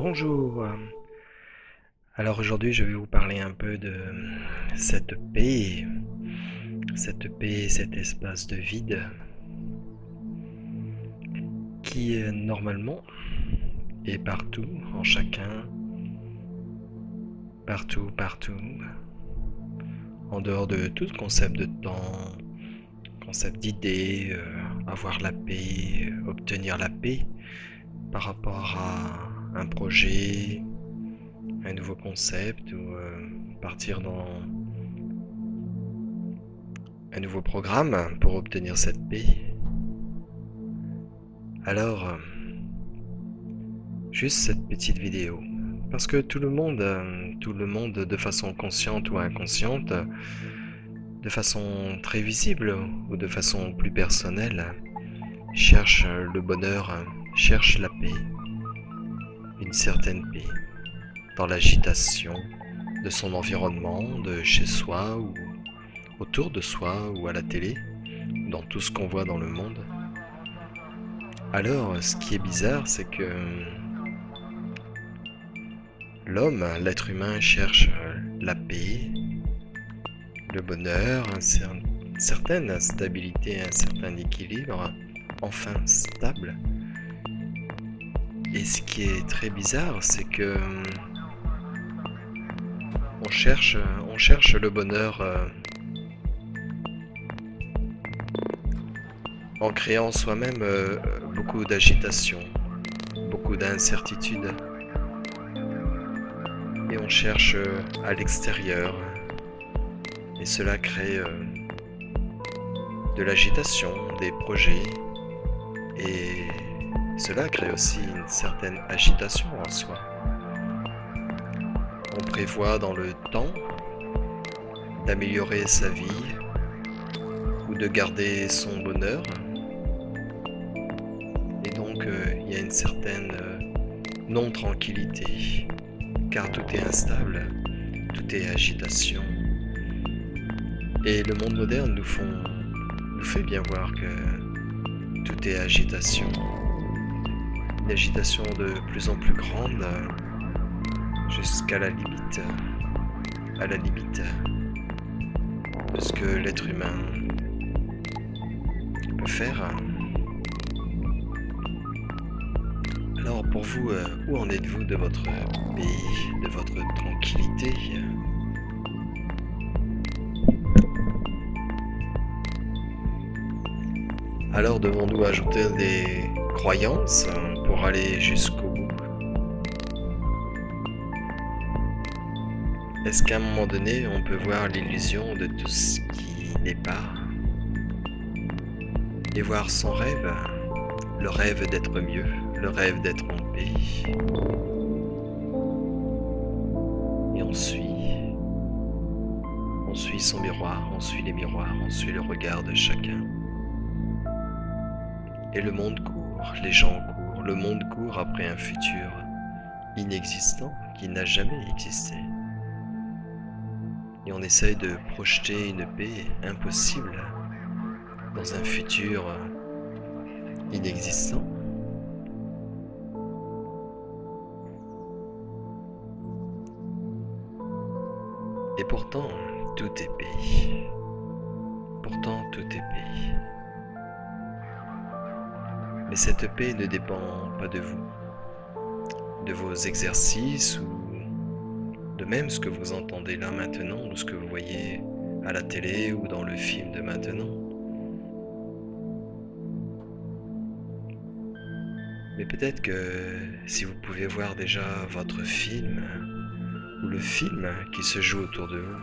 Bonjour. Alors aujourd'hui, je vais vous parler un peu de cette paix, cet espace de vide qui normalement est partout, en chacun, partout, en dehors de tout concept de temps, concept d'idée, avoir la paix, obtenir la paix par rapport à un projet, un nouveau concept ou partir dans un nouveau programme pour obtenir cette paix. Alors, juste cette petite vidéo, parce que tout le monde de façon consciente ou inconsciente, de façon très visible ou de façon plus personnelle, cherche le bonheur, cherche la paix, une certaine paix, dans l'agitation de son environnement, de chez soi ou autour de soi ou à la télé, dans tout ce qu'on voit dans le monde. Alors, ce qui est bizarre, c'est que l'homme, l'être humain cherche la paix, le bonheur, une certaine stabilité, un certain équilibre, enfin stable. Et ce qui est très bizarre, c'est que on cherche le bonheur en créant soi-même beaucoup d'agitation, beaucoup d'incertitude. Et on cherche à l'extérieur. Et cela crée de l'agitation, des projets. Et cela crée aussi une certaine agitation en soi. On prévoit dans le temps d'améliorer sa vie ou de garder son bonheur. Et donc il y a une certaine non-tranquillité, car tout est instable, tout est agitation. Et le monde moderne nous fait bien voir que tout est agitation. Une agitation de plus en plus grande, jusqu'à la limite de ce que l'être humain peut faire. Alors pour vous, où en êtes-vous de votre pays, de votre tranquillité? Alors devons-nous ajouter des croyances pour aller jusqu'au bout? Est-ce qu'à un moment donné, on peut voir l'illusion de tout ce qui n'est pas et voir son rêve, le rêve d'être mieux, le rêve d'être en paix? Et on suit son miroir, on suit les miroirs, on suit le regard de chacun. Et le monde court, les gens courent, le monde court après un futur inexistant qui n'a jamais existé. Et on essaye de projeter une paix impossible dans un futur inexistant. Et pourtant, tout est paix. Pourtant, tout est paix. Mais cette paix ne dépend pas de vous, de vos exercices ou de même ce que vous entendez là maintenant, ou ce que vous voyez à la télé ou dans le film de maintenant. Mais peut-être que si vous pouvez voir déjà votre film ou le film qui se joue autour de vous,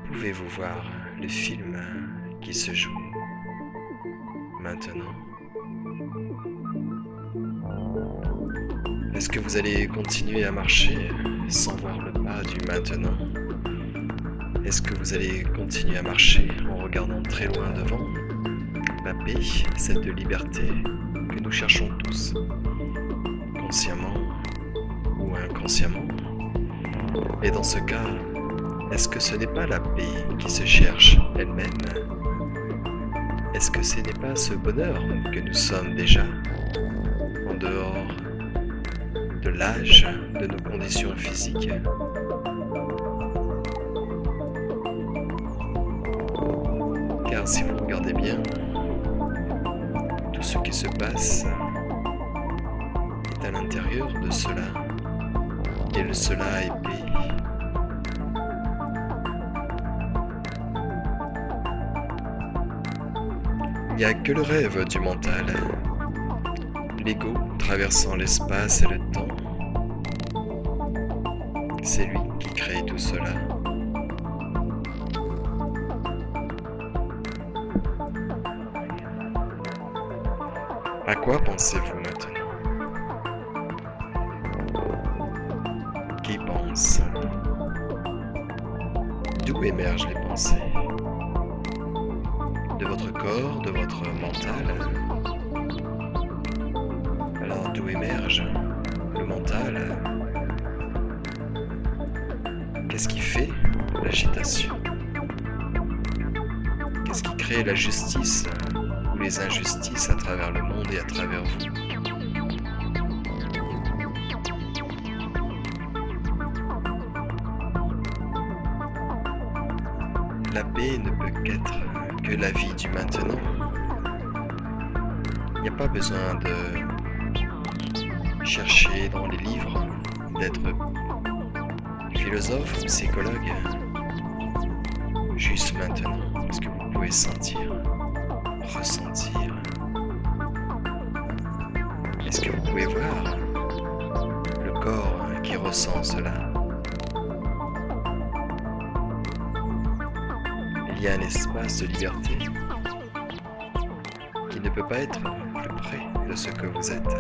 pouvez-vous voir le film qui se joue maintenant? Est-ce que vous allez continuer à marcher sans voir le pas du maintenant? Est-ce que vous allez continuer à marcher en regardant très loin devant? La paix, cette liberté que nous cherchons tous, consciemment ou inconsciemment. Et dans ce cas, est-ce que ce n'est pas la paix qui se cherche elle-même? Est-ce que ce n'est pas ce bonheur que nous sommes déjà, en dehors de l'âge, de nos conditions physiques? Car si vous regardez bien, tout ce qui se passe est à l'intérieur de cela, et le cela est paix. Il n'y a que le rêve du mental, l'ego traversant l'espace et le temps. C'est lui qui crée tout cela. À quoi pensez-vous maintenant? Qui pense? D'où émergent les pensées? De votre corps, de votre mental? Alors d'où émerge le mental? Qu'est-ce qui fait l'agitation? Qu'est-ce qui crée la justice ou les injustices à travers le monde et à travers vous? La paix ne peut qu'être que la vie du maintenant. Il n'y a pas besoin de chercher dans les livres, d'être philosophe ou psychologue. Juste maintenant, ce que vous pouvez sentir, ressentir. Est-ce que vous pouvez voir le corps qui ressent cela? Il y a un espace de liberté qui ne peut pas être plus près de ce que vous êtes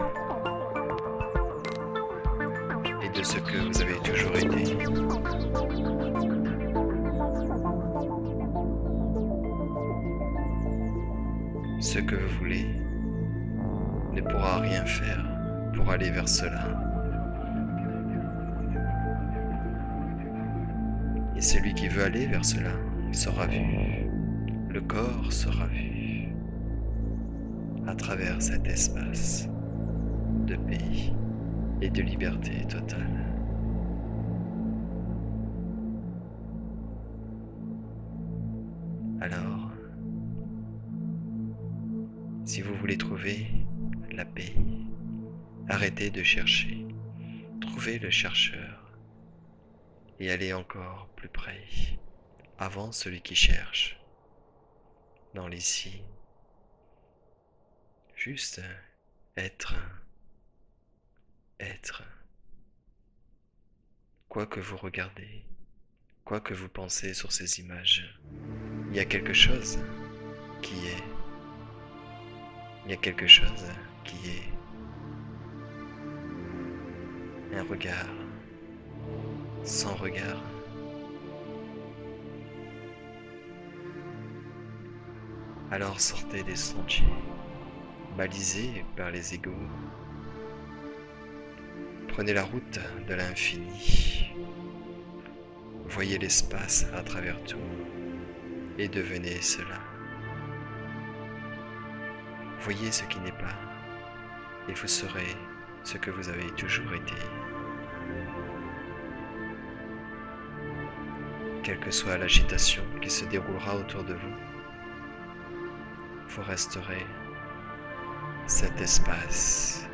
et de ce que vous avez toujours été. Ce que vous voulez ne pourra rien faire pour aller vers cela. Et celui qui veut aller vers cela sera vu, le corps sera vu à travers cet espace de paix et de liberté totale. Alors, si vous voulez trouver la paix, arrêtez de chercher, trouvez le chercheur et allez encore plus près. Avant celui qui cherche, dans l'ici, juste être, être. Quoi que vous regardez, quoi que vous pensez sur ces images, il y a quelque chose qui est. Il y a quelque chose qui est un regard, sans regard. Alors sortez des sentiers balisés par les égos. Prenez la route de l'infini. Voyez l'espace à travers tout et devenez cela. Voyez ce qui n'est pas et vous serez ce que vous avez toujours été. Quelle que soit l'agitation qui se déroulera autour de vous, vous resterez cet espace